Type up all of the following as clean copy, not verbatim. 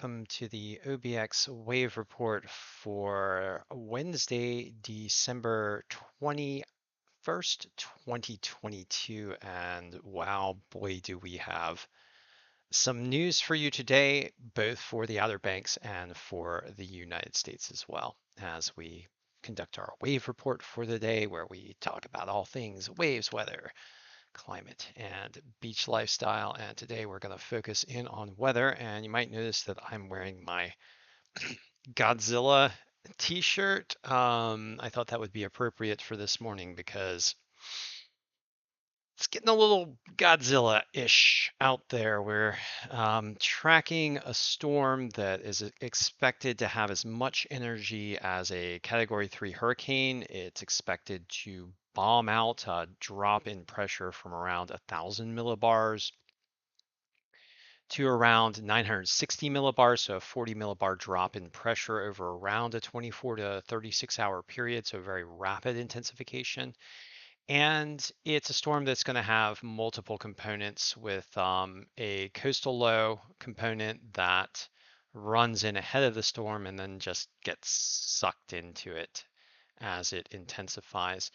welcome to the OBX wave report for Wednesday, December 21st, 2022. And wow, boy, do we have some news for you today, both for the Outer Banks and for the United States as well, as we conduct our wave report for the day, where we talk about all things waves, weather, climate, and beach lifestyle. And today we're going to focus in on weather. And you might notice that I'm wearing my Godzilla t-shirt. I thought that would be appropriate for this morning because it's getting a little Godzilla-ish out there. We're tracking a storm that is expected to have as much energy as a Category 3 hurricane. It's expected to bomb out a drop in pressure from around 1,000 millibars to around 960 millibars, so a 40 millibar drop in pressure over around a 24 to 36 hour period, so very rapid intensification. And it's a storm that's going to have multiple components with a coastal low component that runs in ahead of the storm and then just gets sucked into it as it intensifies.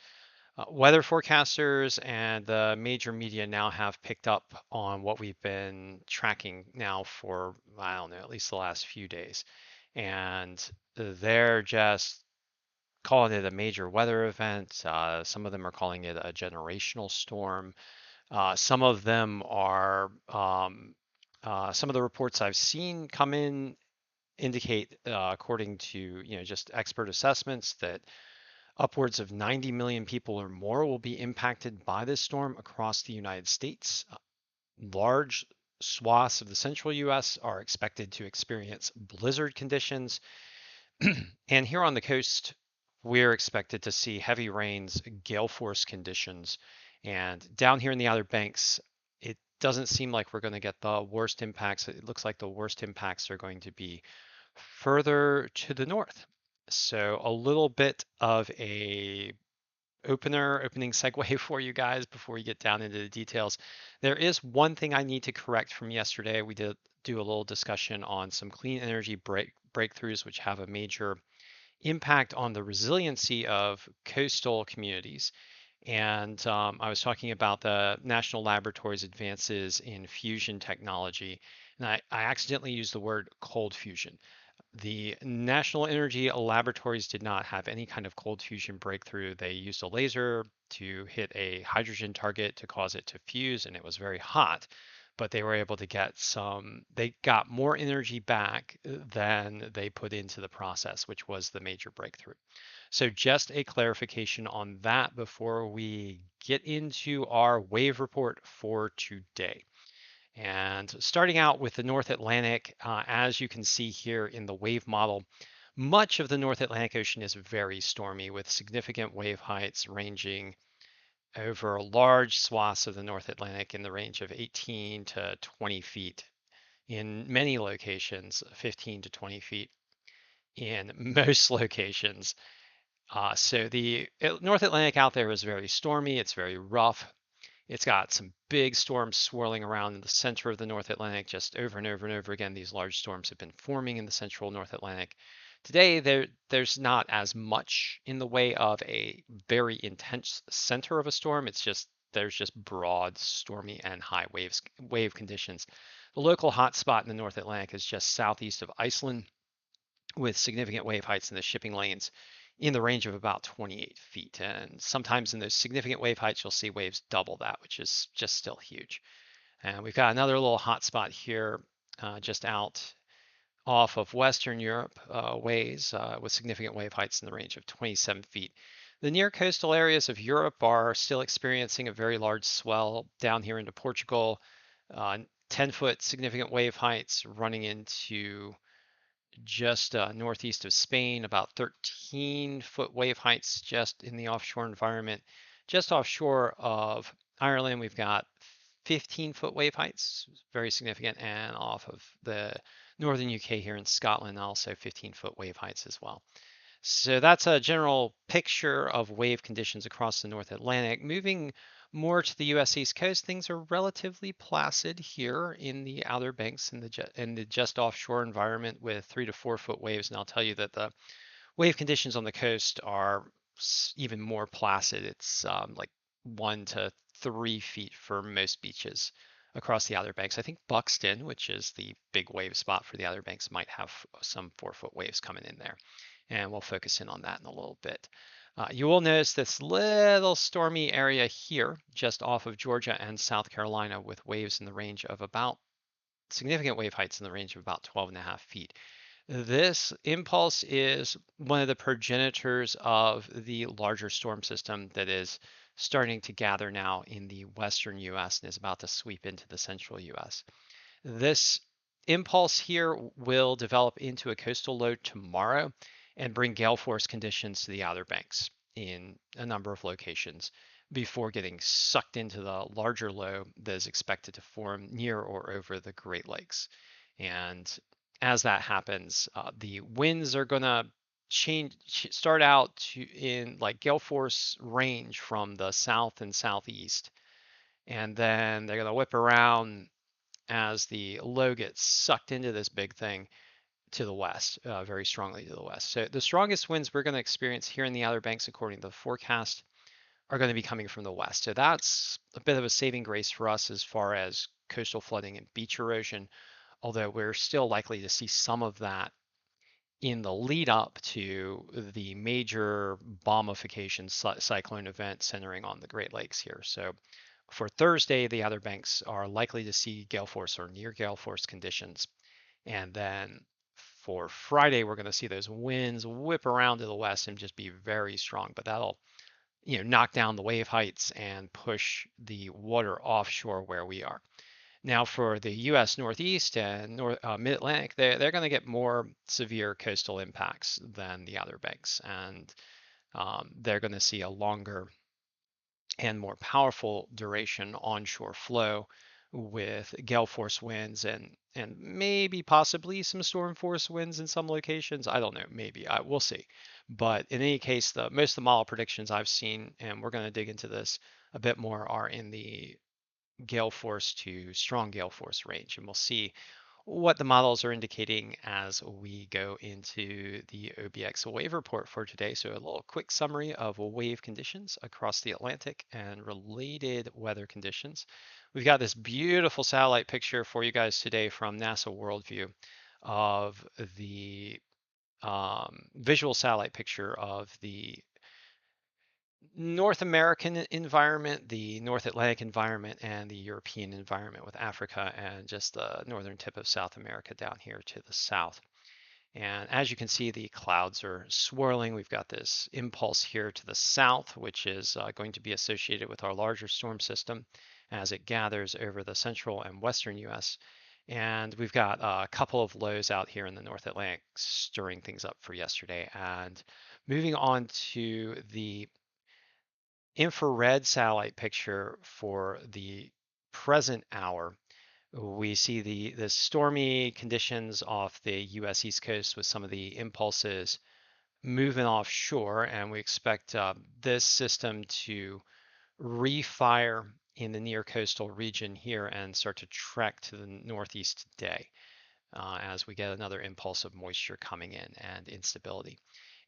Weather forecasters and the major media now have picked up on what we've been tracking now for, I don't know, at least the last few days. And they're just calling it a major weather event. Some of them are calling it a generational storm. Some of them are, some of the reports I've seen come in indicate, according to just expert assessments, that upwards of 90 million people or more will be impacted by this storm across the United States. Large swaths of the central US are expected to experience blizzard conditions. And here on the coast, we're expected to see heavy rains, gale force conditions. And down here in the Outer Banks, it doesn't seem like we're going to get the worst impacts. It looks like the worst impacts are going to be further to the north. So a little bit of a opening segue for you guys before we get down into the details. There is one thing I need to correct from yesterday. We did do a little discussion on some clean energy breakthroughs, which have a major impact on the resiliency of coastal communities. And I was talking about the National Laboratories advances in fusion technology. And I accidentally used the word cold fusion. The National Energy Laboratories did not have any kind of cold fusion breakthrough. They used a laser to hit a hydrogen target to cause it to fuse, and it was very hot. But they were able to they got more energy back than they put into the process, which was the major breakthrough. So just a clarification on that before we get into our wave report for today. And starting out with the North Atlantic, as you can see here in the wave model, much of the North Atlantic Ocean is very stormy with significant wave heights ranging over large swaths of the North Atlantic in the range of 18 to 20 feet. In many locations, 15 to 20 feet in most locations. So the North Atlantic out there is very stormy. It's very rough. It's got some big storms swirling around in the center of the North Atlantic just over and over and over again. These large storms have been forming in the central North Atlantic. Today, there's not as much in the way of a very intense center of a storm. There's just broad, stormy, and high wave conditions. The local hotspot in the North Atlantic is just southeast of Iceland, with significant wave heights in the shipping lanes in the range of about 28 feet. And sometimes in those significant wave heights, you'll see waves double that, which is just still huge. And we've got another little hot spot here just out off of Western Europe ways with significant wave heights in the range of 27 feet. The near coastal areas of Europe are still experiencing a very large swell down here into Portugal. 10-foot significant wave heights running into just northeast of Spain, about 13-foot wave heights just in the offshore environment. Just offshore of Ireland, we've got 15-foot wave heights, very significant, and off of the northern UK here in Scotland, also 15-foot wave heights as well. So that's a general picture of wave conditions across the North Atlantic. Moving More to the U.S. East Coast, things are relatively placid here in the Outer Banks in the just offshore environment with 3 to 4 foot waves. And I'll tell you that the wave conditions on the coast are even more placid. It's like 1 to 3 feet for most beaches across the Outer Banks. I think Buxton, which is the big wave spot for the Outer Banks, might have some 4 foot waves coming in there. And we'll focus in on that in a little bit. You will notice this little stormy area here, just off of Georgia and South Carolina, with waves in the range of about significant wave heights in the range of about 12.5 feet. This impulse is one of the progenitors of the larger storm system that is starting to gather now in the western US and is about to sweep into the central US. This impulse here will develop into a coastal low tomorrow and bring gale force conditions to the Outer Banks in a number of locations before getting sucked into the larger low that is expected to form near or over the Great Lakes. And as that happens, the winds are going to start out in like gale force range from the south and southeast, and then they're going to whip around as the low gets sucked into this big thing to the west, very strongly to the west. So the strongest winds we're going to experience here in the Outer Banks, according to the forecast, are going to be coming from the west. So that's a bit of a saving grace for us as far as coastal flooding and beach erosion, although we're still likely to see some of that in the lead up to the major bombification cyclone event centering on the Great Lakes here. So for Thursday, the Outer Banks are likely to see gale force or near gale force conditions. And then for Friday, we're going to see those winds whip around to the west and just be very strong. But that'll, knock down the wave heights and push the water offshore where we are. Now, for the U.S. Northeast and Mid-Atlantic, they're going to get more severe coastal impacts than the Outer Banks, and they're going to see a longer and more powerful duration onshore flow with gale force winds and maybe possibly some storm force winds in some locations. I don't know, maybe we'll see. But in any case, the most of the model predictions I've seen, and we're going to dig into this a bit more, are in the gale force to strong gale force range, and we'll see what the models are indicating as we go into the OBX wave report for today. So a little quick summary of wave conditions across the Atlantic and related weather conditions. We've got this beautiful satellite picture for you guys today from NASA Worldview of the visual satellite picture of the North American environment, the North Atlantic environment, and the European environment with Africa and just the northern tip of South America down here to the south. And as you can see, the clouds are swirling. We've got this impulse here to the south, which is going to be associated with our larger storm system as it gathers over the central and western US. And we've got a couple of lows out here in the North Atlantic stirring things up for yesterday. And moving on to the infrared satellite picture for the present hour, we see the stormy conditions off the US East Coast with some of the impulses moving offshore, and we expect this system to refire in the near coastal region here and start to trek to the northeast today as we get another impulse of moisture coming in and instability.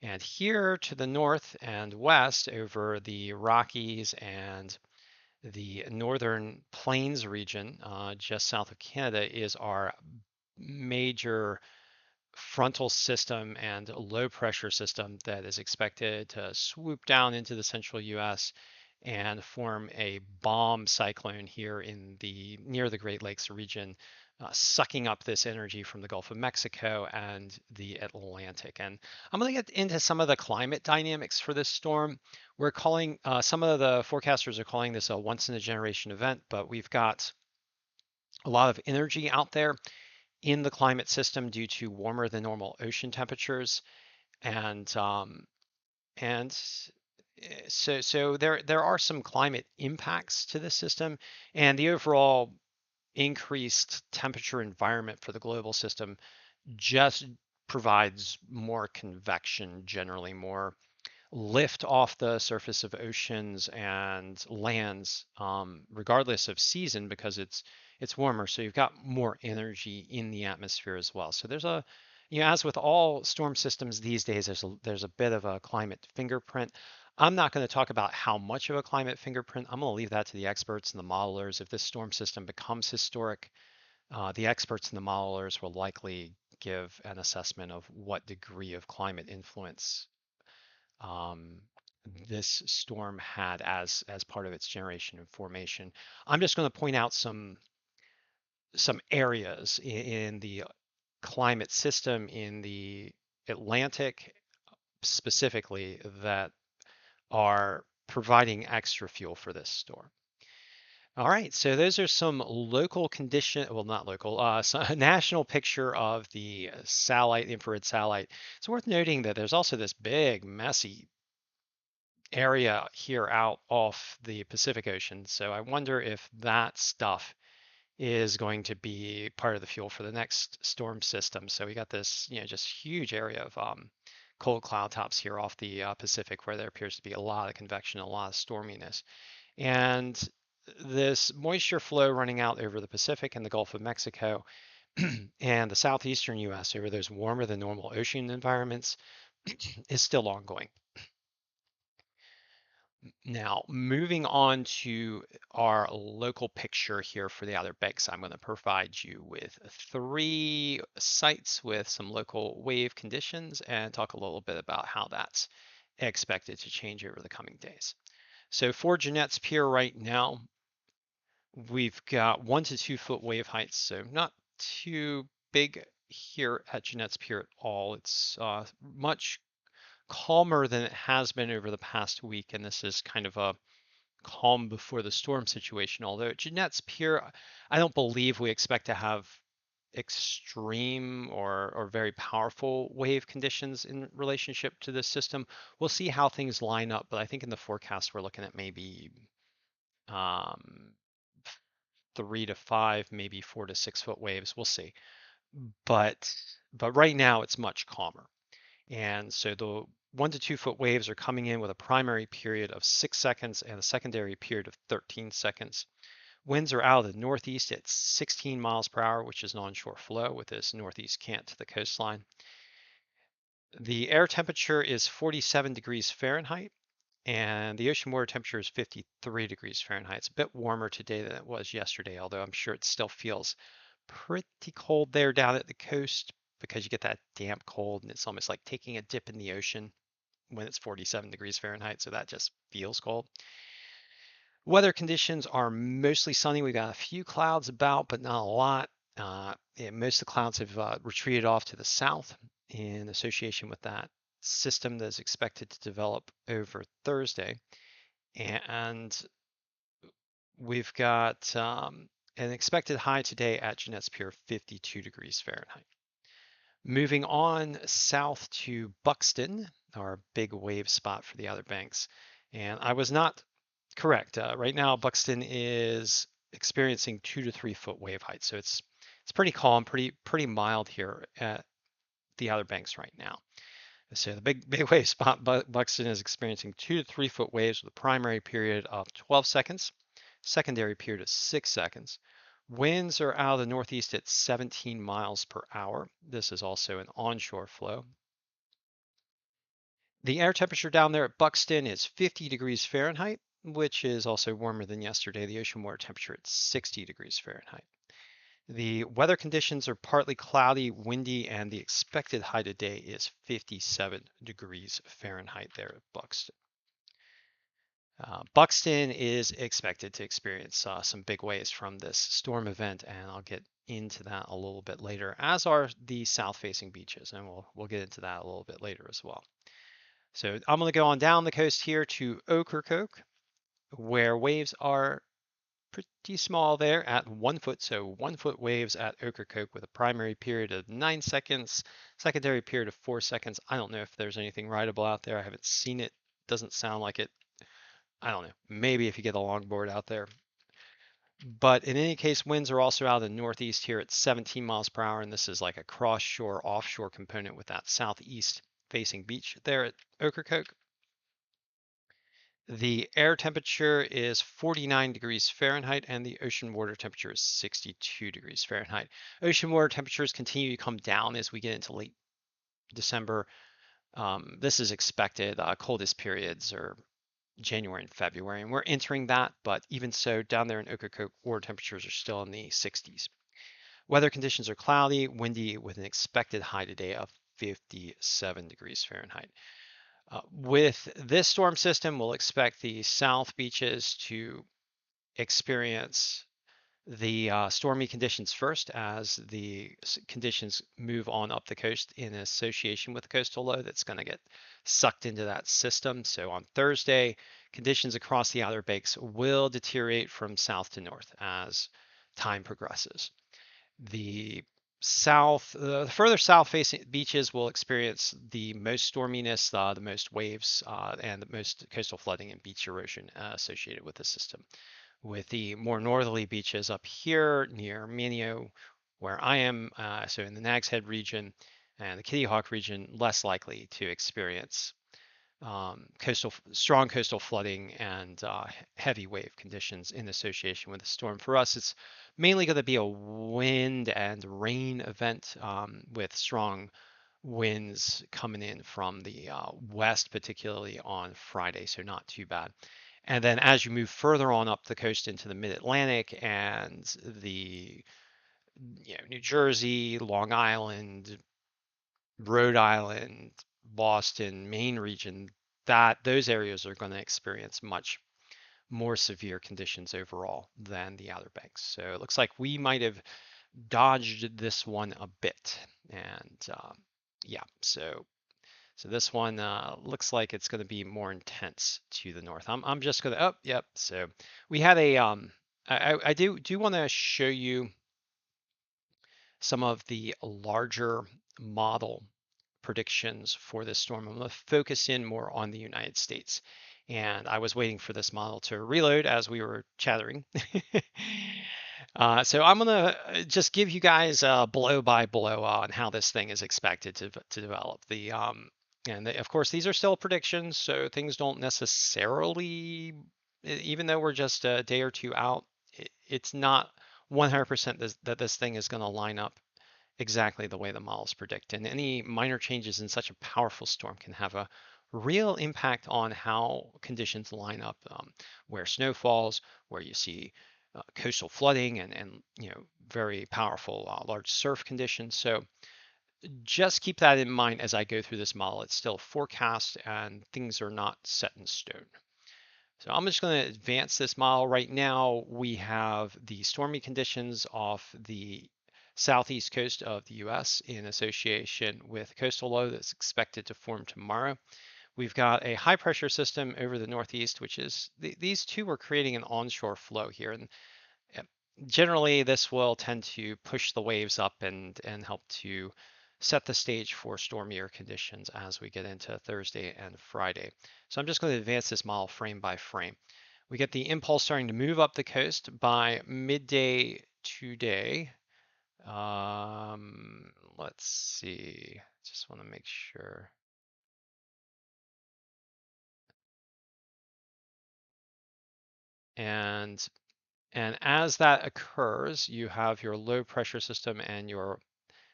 And here to the north and west over the Rockies and the northern plains region, just south of Canada, is our major frontal system and low pressure system that is expected to swoop down into the central US and form a bomb cyclone here in the near the Great Lakes region, sucking up this energy from the Gulf of Mexico and the Atlantic. And I'm going to get into some of the climate dynamics for this storm. We're calling, some of the forecasters are calling this a once in a generation event, but we've got a lot of energy out there in the climate system due to warmer than normal ocean temperatures. And so there are some climate impacts to this system, and the overall increased temperature environment for the global system just provides more convection, generally more lift off the surface of oceans and lands, regardless of season, because it's warmer. So you've got more energy in the atmosphere as well. So there's a, as with all storm systems these days, there's a bit of a climate fingerprint. I'm not going to talk about how much of a climate fingerprint. I'm going to leave that to the experts and the modelers. If this storm system becomes historic, the experts and the modelers will likely give an assessment of what degree of climate influence um, this storm had as part of its generation and formation. I'm just going to point out some areas in the climate system in the Atlantic specifically that are providing extra fuel for this storm. All right, so those are some local condition, well, not local, a national picture of the satellite, infrared satellite. It's worth noting that there's also this big, messy area here out off the Pacific Ocean. So I wonder if that stuff is going to be part of the fuel for the next storm system. So we got this, just huge area of cold cloud tops here off the Pacific where there appears to be a lot of convection, a lot of storminess. And this moisture flow running out over the Pacific and the Gulf of Mexico and the southeastern US over those warmer than normal ocean environments is still ongoing. Now, moving on to our local picture here for the Outer Banks, I'm going to provide you with 3 sites with some local wave conditions and talk a little bit about how that's expected to change over the coming days. So for Jeanette's Pier right now, we've got 1 to 2 foot wave heights, so not too big here at Jeanette's Pier at all. It's much calmer than it has been over the past week, and this is kind of a calm before the storm situation. Although at Jeanette's Pier, I don't believe we expect to have extreme or very powerful wave conditions in relationship to this system. We'll see how things line up, but I think in the forecast we're looking at maybe um, 3 to 5, maybe 4 to 6 foot waves. We'll see. But right now it's much calmer. And so the 1 to 2 foot waves are coming in with a primary period of 6 seconds and a secondary period of 13 seconds. Winds are out of the northeast at 16 miles per hour, which is an onshore flow with this northeast cant to the coastline. The air temperature is 47 degrees Fahrenheit, and the ocean water temperature is 53 degrees Fahrenheit. It's a bit warmer today than it was yesterday, although I'm sure it still feels pretty cold there down at the coast because you get that damp cold and it's almost like taking a dip in the ocean when it's 47 degrees Fahrenheit. So that just feels cold. Weather conditions are mostly sunny. We've got a few clouds about, but not a lot. Most of the clouds have retreated off to the south in association with that system that is expected to develop over Thursday. And we've got an expected high today at Jeanette's Pier, 52 degrees Fahrenheit. Moving on south to Buxton, our big wave spot for the Outer Banks. And I was not correct. Right now, Buxton is experiencing 2 to 3 foot wave height. So it's pretty calm, pretty mild here at the Outer Banks right now. So the big wave spot, Buxton is experiencing 2 to 3 foot waves with a primary period of 12 seconds, secondary period of 6 seconds. Winds are out of the northeast at 17 miles per hour. This is also an onshore flow. The air temperature down there at Buxton is 50 degrees Fahrenheit, which is also warmer than yesterday. The ocean water temperature at 60 degrees Fahrenheit. The weather conditions are partly cloudy, windy, and the expected high today is 57 degrees Fahrenheit there at Buxton. Buxton is expected to experience some big waves from this storm event, and I'll get into that a little bit later, as are the south-facing beaches, and we'll get into that a little bit later as well. So I'm going to go on down the coast here to Ocracoke, where waves are pretty small there at 1 foot. So 1 foot waves at Ocracoke with a primary period of 9 seconds, secondary period of 4 seconds. I don't know if there's anything rideable out there. I haven't seen it. Doesn't sound like it. I don't know. Maybe if you get a longboard out there. But in any case, winds are also out of the northeast here at 17 miles per hour. And this is like a cross shore, offshore component with that southeast facing beach there at Ocracoke. The air temperature is 49 degrees Fahrenheit and the ocean water temperature is 62 degrees Fahrenheit. Ocean water temperatures continue to come down as we get into late December. This is expected. Coldest periods are January and February, and we're entering that, but even so, down there in Ocracoke, water temperatures are still in the 60s. Weather conditions are cloudy, windy, with an expected high today of 57 degrees Fahrenheit. With this storm system, we'll expect the south beaches to experience the stormy conditions first as the conditions move on up the coast in association with the coastal low that's going to get sucked into that system. So on Thursday, conditions across the Outer Banks will deteriorate from south to north as time progresses. The further south facing beaches will experience the most storminess, the most waves, and the most coastal flooding and beach erosion associated with the system. With the more northerly beaches up here near Minio, where I am, so in the Nags Head region and the Kitty Hawk region, less likely to experience strong coastal flooding and heavy wave conditions in association with the storm. For us, it's mainly going to be a wind and rain event with strong winds coming in from the west, particularly on Friday, so not too bad. And then as you move further on up the coast into the mid-Atlantic and the New Jersey, Long Island, Rhode Island, Boston, Maine region, that those areas are going to experience much more severe conditions overall than the Outer Banks. So it looks like we might have dodged this one a bit. And yeah, so this one looks like it's going to be more intense to the north. I'm just going to, oh, yep. So we had a, I do want to show you some of the larger model predictions for this storm. I'm going to focus in more on the United States. And I was waiting for this model to reload as we were chattering. So I'm going to just give you guys a blow by blow on how this thing is expected to develop. Of course, these are still predictions, so things don't necessarily, even though we're just a day or two out, it's not 100% that this thing is going to line up exactly the way the models predict. And any minor changes in such a powerful storm can have a real impact on how conditions line up, where snow falls, where you see coastal flooding and very powerful large surf conditions. So just keep that in mind as I go through this model. It's still forecast and things are not set in stone. So I'm just going to advance this model. Right now, we have the stormy conditions off the southeast coast of the US in association with coastal low that's expected to form tomorrow. We've got a high pressure system over the northeast, which is these two are creating an onshore flow here. And generally, this will tend to push the waves up and help to set the stage for stormier conditions as we get into Thursday and Friday. So I'm just going to advance this model frame by frame. We get the impulse starting to move up the coast by midday today. Let's see. Just want to make sure. And as that occurs, you have your low pressure system and your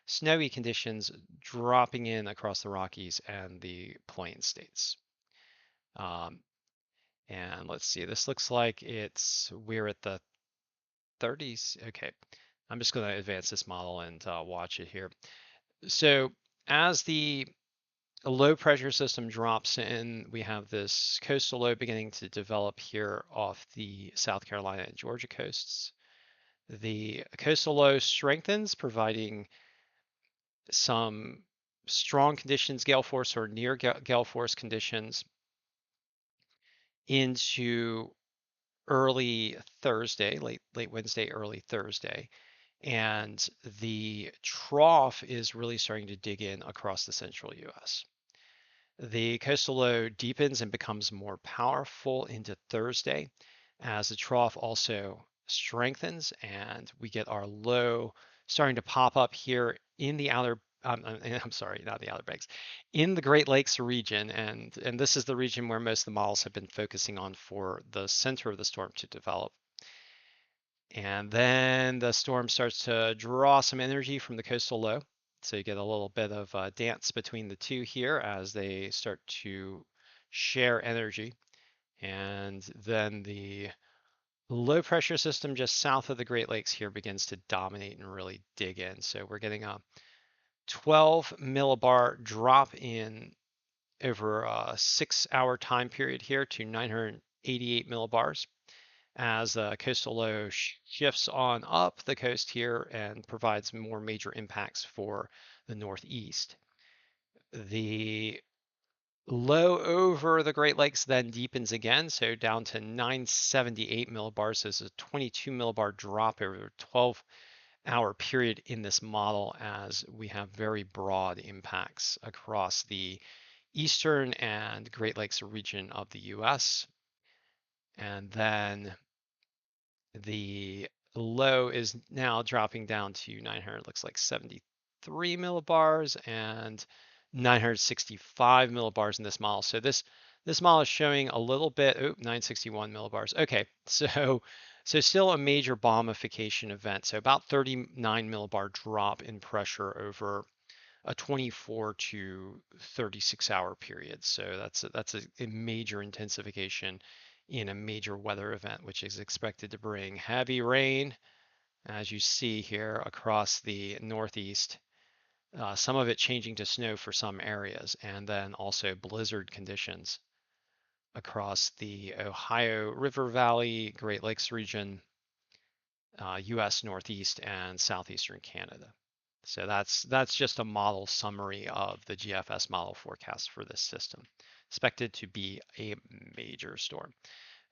snowy conditions dropping in across the Rockies and the Plain states. And let's see, this looks like we're at the 30s. Okay, I'm just going to advance this model and watch it here. So as the low pressure system drops in, we have this coastal low beginning to develop here off the South Carolina and Georgia coasts. The coastal low strengthens, providing some strong conditions, gale force or near gale force conditions into early Thursday, late Wednesday, early Thursday. And the trough is really starting to dig in across the central US. The coastal low deepens and becomes more powerful into Thursday as the trough also strengthens and we get our low starting to pop up here in the outer I'm sorry, not the Outer Banks, in the Great Lakes region, and this is the region where most of the models have been focusing on for the center of the storm to develop. And then the storm starts to draw some energy from the coastal low. So you get a little bit of a dance between the two here as they start to share energy. And then the low pressure system just south of the Great Lakes here begins to dominate and really dig in. So we're getting a 12 millibar drop in over a 6 hour time period here to 988 millibars as the coastal low shifts on up the coast here and provides more major impacts for the northeast. The low over the Great Lakes then deepens again, so down to 978 millibars. So this is a 22 millibar drop over a 12-hour period in this model as we have very broad impacts across the eastern and Great Lakes region of the US. And then the low is now dropping down to 900, looks like 73 millibars and 965 millibars in this model. So this model is showing a little bit, 961 millibars. Okay, so still a major bombification event. So about 39 millibar drop in pressure over a 24 to 36 hour period. So that's a major intensification in a major weather event, which is expected to bring heavy rain, as you see here across the northeast, some of it changing to snow for some areas, and then also blizzard conditions across the Ohio River Valley, Great Lakes region, US Northeast, and southeastern Canada. So that's just a model summary of the GFS model forecast for this system. Expected to be a major storm.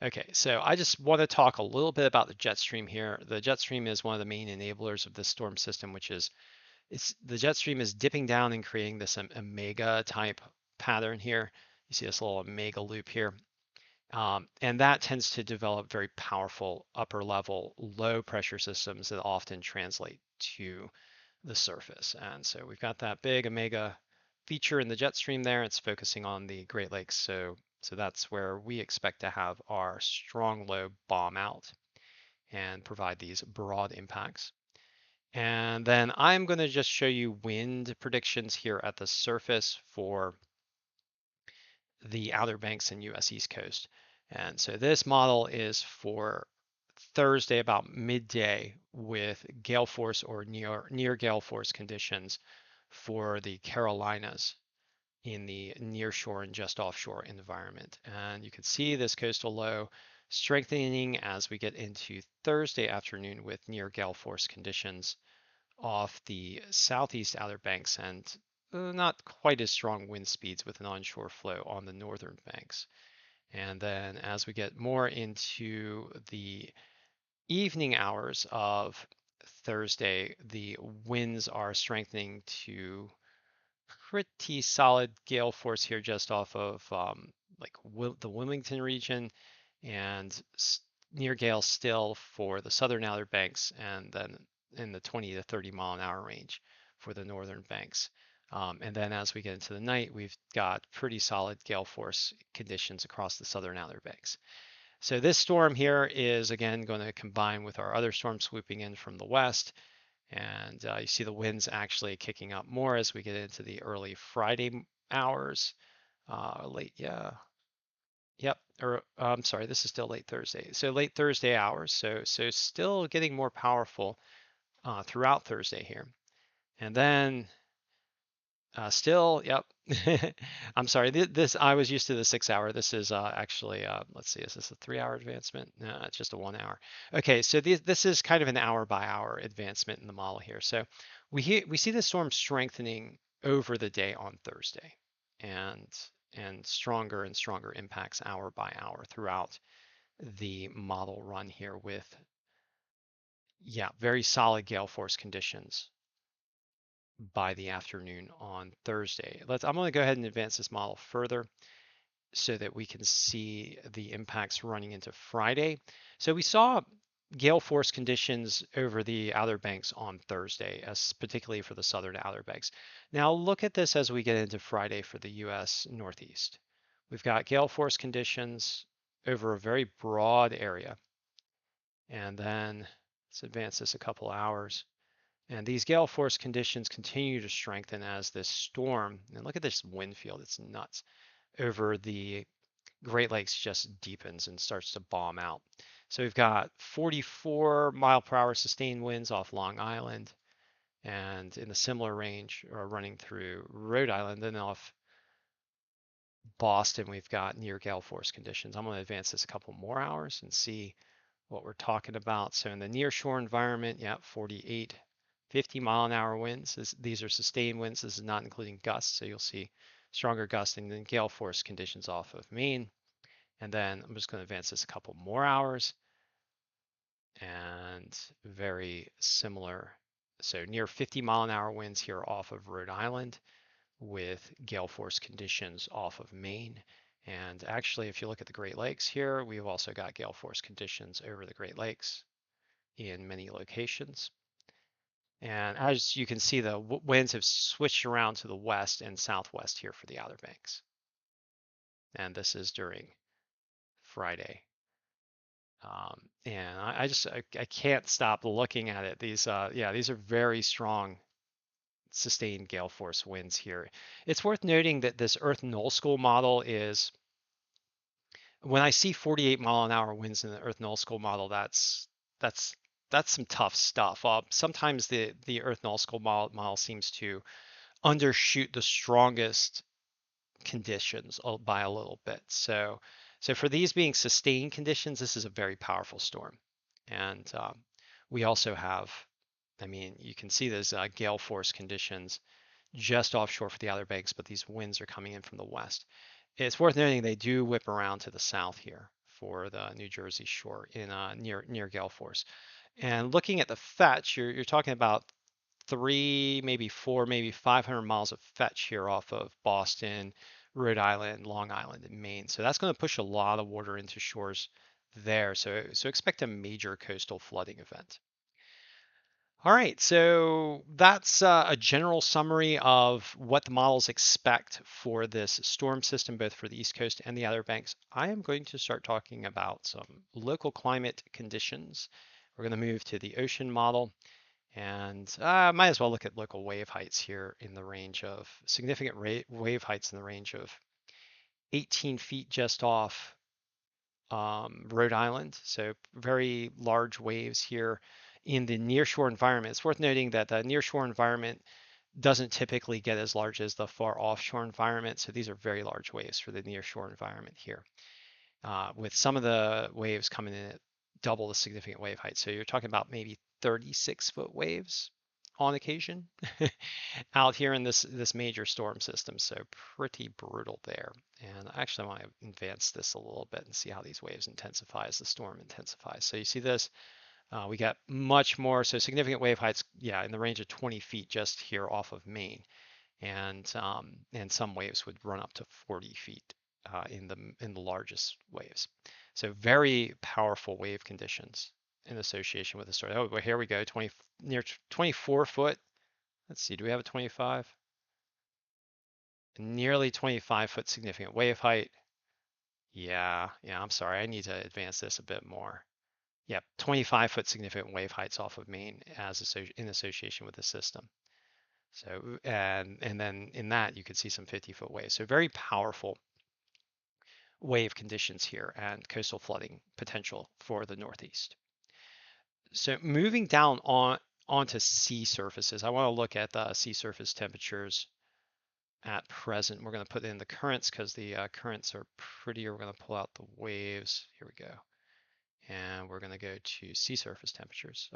Okay, so I just want to talk a little bit about the jet stream here. The jet stream is one of the main enablers of this storm system, which is the jet stream is dipping down and creating this omega type pattern here. You see this little omega loop here. And that tends to develop very powerful upper level low pressure systems that often translate to the surface. And so we've got that big omega feature in the jet stream there. It's focusing on the Great Lakes. So that's where we expect to have our strong low bomb out and provide these broad impacts. And then I'm going to just show you wind predictions here at the surface for the Outer Banks and US East Coast. And so this model is for Thursday about midday with gale force or near gale force conditions for the Carolinas in the near shore and just offshore environment. And you can see this coastal low strengthening as we get into Thursday afternoon with near gale force conditions off the southeast Outer Banks and not quite as strong wind speeds with an onshore flow on the northern banks. And then as we get more into the evening hours of Thursday, the winds are strengthening to pretty solid gale force here just off of like the Wilmington region and near gale still for the southern Outer Banks and then in the 20 to 30 mile an hour range for the northern banks. And then as we get into the night, we've got pretty solid gale force conditions across the southern Outer Banks. So this storm here is again going to combine with our other storm swooping in from the west. And you see the winds actually kicking up more as we get into the early Friday hours. Yep. Or I'm sorry, this is still late Thursday. So late Thursday hours. So still getting more powerful throughout Thursday here. And then still, yep. I'm sorry. This I was used to the 6 hour. This is actually let's see. Is this a 3 hour advancement? No, it's just a 1 hour. Okay, so this is kind of an hour by hour advancement in the model here. So we see the storm strengthening over the day on Thursday, and stronger and stronger impacts hour by hour throughout the model run here with very solid gale force conditions by the afternoon on Thursday. I'm going to go ahead and advance this model further so that we can see the impacts running into Friday. So we saw gale force conditions over the Outer Banks on Thursday, as particularly for the southern Outer Banks. Now look at this as we get into Friday for the U.S. Northeast. We've got gale force conditions over a very broad area. And then let's advance this a couple hours. And these gale force conditions continue to strengthen as this storm, and look at this wind field, it's nuts, over the Great Lakes just deepens and starts to bomb out. So we've got 44-mile-per-hour sustained winds off Long Island, and in the similar range are running through Rhode Island, and off Boston we've got near gale force conditions. I'm going to advance this a couple more hours and see what we're talking about. So in the nearshore environment, yeah, 48, 50-mile-an-hour winds. These are sustained winds. This is not including gusts. So you'll see stronger gusting than gale force conditions off of Maine. And then I'm just going to advance this a couple more hours, and very similar. So near 50-mile-an-hour winds here off of Rhode Island, with gale force conditions off of Maine. And actually, if you look at the Great Lakes here, we've also got gale force conditions over the Great Lakes in many locations. And as you can see, the winds have switched around to the west and southwest here for the Outer Banks. And this is during Friday. And I can't stop looking at it. These are very strong sustained gale force winds here. It's worth noting that this Earth Null School model is, when I see 48-mile-an-hour winds in the Earth Null School model, that's some tough stuff. Sometimes the Earth Null School model seems to undershoot the strongest conditions by a little bit. So for these being sustained conditions, this is a very powerful storm. And we also have, I mean, you can see there's gale force conditions just offshore for the Outer Banks, but these winds are coming in from the west. It's worth noting they do whip around to the south here for the New Jersey shore in near gale force. And looking at the fetch, you're talking about 3, maybe 4, maybe 500 miles of fetch here off of Boston, Rhode Island, Long Island, and Maine. So that's going to push a lot of water into shores there. So expect a major coastal flooding event. All right, so that's a general summary of what the models expect for this storm system, both for the East Coast and the Outer Banks. I am going to start talking about some local climate conditions. We're going to move to the ocean model, and might as well look at local wave heights here in the range of significant wave heights in the range of 18 feet just off Rhode Island. So very large waves here in the nearshore environment. It's worth noting that the nearshore environment doesn't typically get as large as the far offshore environment. So these are very large waves for the nearshore environment here, with some of the waves coming in at double the significant wave height. So you're talking about maybe 36-foot waves on occasion out here in this major storm system. So pretty brutal there. And I actually want to advance this a little bit and see how these waves intensify as the storm intensifies. So you see this, we got much more, so significant wave heights, yeah, in the range of 20 feet just here off of Maine. And some waves would run up to 40 feet in the largest waves. So very powerful wave conditions in association with the storm. Oh, well, here we go, near 24 foot. Let's see, do we have a 25? Nearly 25-foot significant wave height. Yeah, I'm sorry, I need to advance this a bit more. Yep, 25-foot significant wave heights off of Maine in association with the system. So, and then in that you could see some 50-foot waves. So very powerful wave conditions here and coastal flooding potential for the Northeast. So moving down onto sea surfaces, I want to look at the sea surface temperatures at present. We're going to put in the currents because the currents are prettier. We're going to pull out the waves. Here we go. And we're going to go to sea surface temperatures.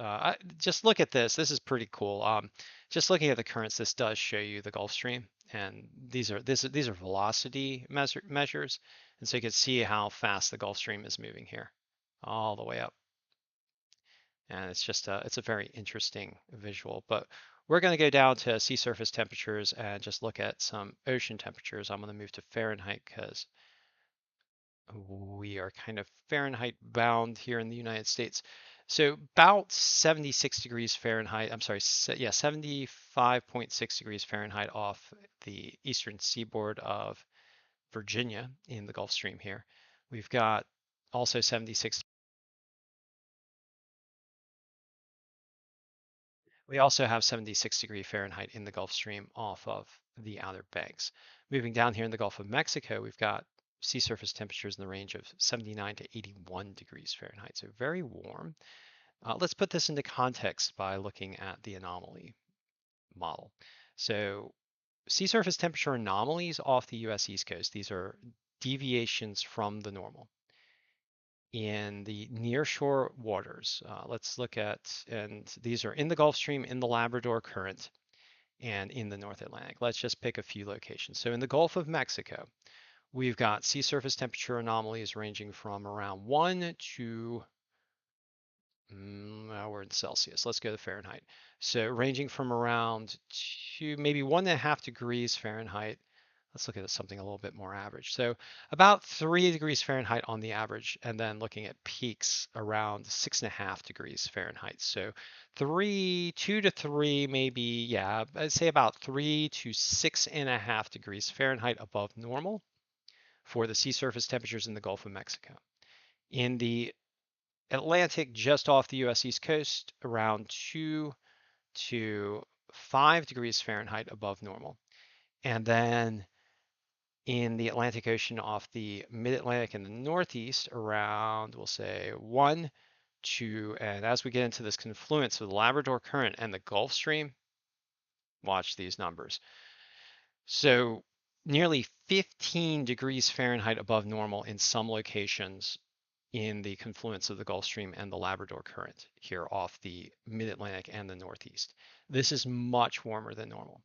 Just look at this. This is pretty cool. Just looking at the currents, this does show you the Gulf Stream, and these are velocity measures, and so you can see how fast the Gulf Stream is moving here, all the way up. And it's just it's a very interesting visual. But we're going to go down to sea surface temperatures and just look at some ocean temperatures. I'm going to move to Fahrenheit because we are kind of Fahrenheit bound here in the United States. So about 76 degrees Fahrenheit, I'm sorry, yeah, 75.6 degrees Fahrenheit off the eastern seaboard of Virginia in the Gulf Stream here. We've got also 76. We also have 76-degree Fahrenheit in the Gulf Stream off of the Outer Banks. Moving down here in the Gulf of Mexico, we've got sea surface temperatures in the range of 79 to 81 degrees Fahrenheit, so very warm. Let's put this into context by looking at the anomaly model. So sea surface temperature anomalies off the US East Coast, these are deviations from the normal. In the nearshore waters, let's look at, and these are in the Gulf Stream, in the Labrador Current, and in the North Atlantic. Let's just pick a few locations. So in the Gulf of Mexico, we've got sea surface temperature anomalies ranging from around 1 to now we're in Celsius. Let's go to Fahrenheit. So ranging from around 2, maybe 1.5 degrees Fahrenheit. Let's look at something a little bit more average. So about 3 degrees Fahrenheit on the average, and then looking at peaks around 6.5 degrees Fahrenheit. So 2 to 3, maybe, yeah, I'd say about 3 to 6.5 degrees Fahrenheit above normal for the sea surface temperatures in the Gulf of Mexico. In the Atlantic, just off the US East Coast, around 2 to 5 degrees Fahrenheit above normal. And then in the Atlantic Ocean off the mid-Atlantic and the Northeast, around, we'll say 1 to, and as we get into this confluence of the Labrador Current and the Gulf Stream, watch these numbers. So nearly 15 degrees Fahrenheit above normal in some locations in the confluence of the Gulf Stream and the Labrador Current here off the mid-Atlantic and the Northeast. This is much warmer than normal.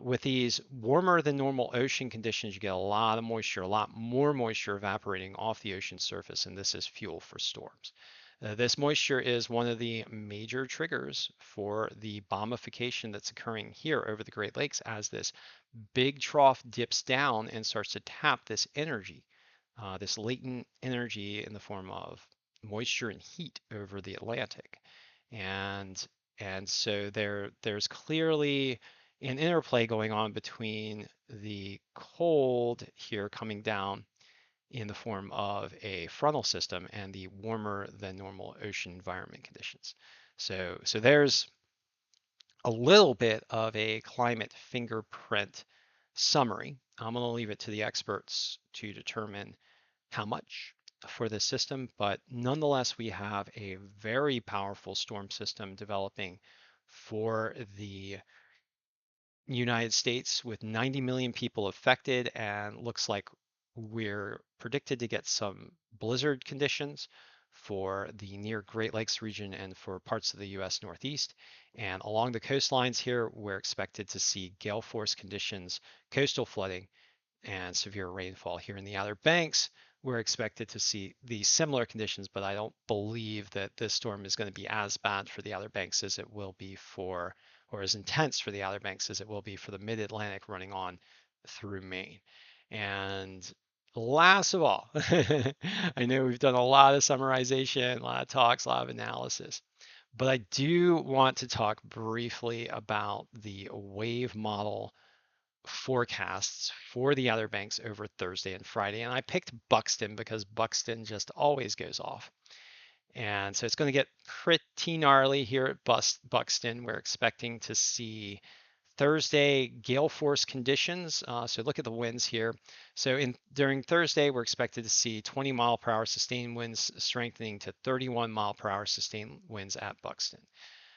With these warmer than normal ocean conditions, you get a lot of moisture, a lot more moisture evaporating off the ocean surface, and this is fuel for storms. This moisture is one of the major triggers for the bombification that's occurring here over the Great Lakes as this big trough dips down and starts to tap this energy, this latent energy in the form of moisture and heat over the Atlantic. And so there's clearly an interplay going on between the cold here coming down in the form of a frontal system and the warmer than normal ocean environment conditions. So there's a little bit of a climate fingerprint summary. I'm going to leave it to the experts to determine how much for this system, but nonetheless, we have a very powerful storm system developing for the United States with 90 million people affected, and looks like we're predicted to get some blizzard conditions for the near Great Lakes region and for parts of the US Northeast. And along the coastlines here, we're expected to see gale force conditions, coastal flooding, and severe rainfall here in the Outer Banks. We're expected to see these similar conditions, but I don't believe that this storm is going to be as bad for the Outer Banks as it will be for, or as intense for the Outer Banks as it will be for the Mid-Atlantic running on through Maine. And last of all, I know we've done a lot of summarization, a lot of talks, a lot of analysis, but I do want to talk briefly about the wave model forecasts for the Outer Banks over Thursday and Friday. And I picked Buxton because Buxton just always goes off. And so it's going to get pretty gnarly here at Buxton. We're expecting to see Thursday gale force conditions. So look at the winds here. So during Thursday, we're expected to see 20-mile-per-hour sustained winds strengthening to 31-mile-per-hour sustained winds at Buxton.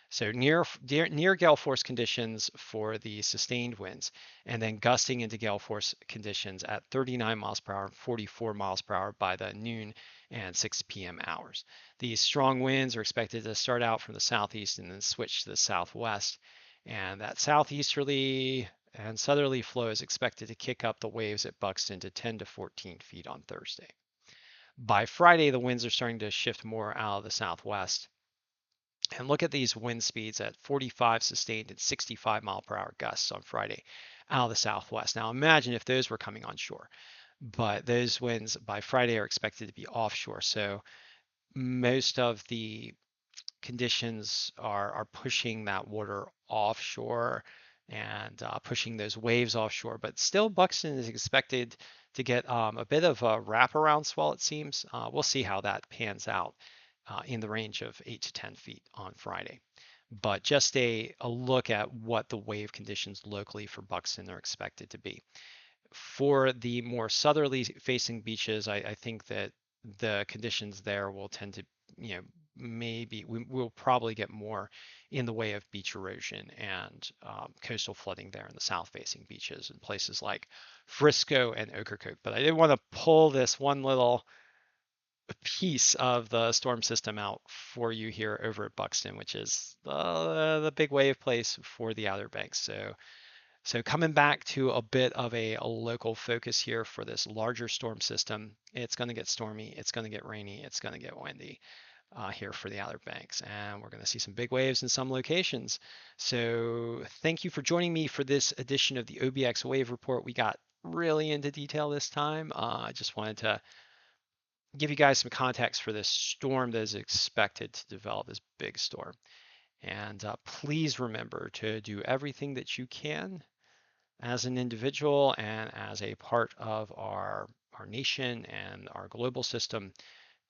So near gale force conditions for the sustained winds, and then gusting into gale force conditions at 39 miles per hour and 44 miles per hour by the noon and 6 p.m. hours. These strong winds are expected to start out from the southeast and then switch to the southwest. And that southeasterly and southerly flow is expected to kick up the waves at Buxton to 10 to 14 feet on Thursday. By Friday, the winds are starting to shift more out of the southwest. And look at these wind speeds at 45 sustained and 65 mile per hour gusts on Friday out of the southwest. Now imagine if those were coming onshore, but those winds by Friday are expected to be offshore. So most of the conditions are pushing that water offshore and pushing those waves offshore. But still, Buxton is expected to get a bit of a wraparound swell, it seems. We'll see how that pans out in the range of 8 to 10 feet on Friday. But just a look at what the wave conditions locally for Buxton are expected to be. For the more southerly facing beaches, I think that the conditions there will tend to, maybe we'll probably get more in the way of beach erosion and coastal flooding there in the south facing beaches and places like Frisco and Ocracoke. But I did want to pull this one little piece of the storm system out for you here over at Buxton, which is the big wave place for the Outer Banks. So coming back to a bit of a local focus here for this larger storm system, it's going to get stormy, it's going to get rainy, it's going to get windy here for the Outer Banks, and we're going to see some big waves in some locations. So thank you for joining me for this edition of the OBX Wave Report. We got really into detail this time. I just wanted to give you guys some context for this storm that is expected to develop, this big storm. And please remember to do everything that you can as an individual and as a part of our nation and our global system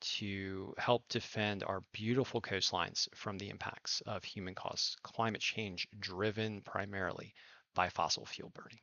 to help defend our beautiful coastlines from the impacts of human caused climate change driven primarily by fossil fuel burning.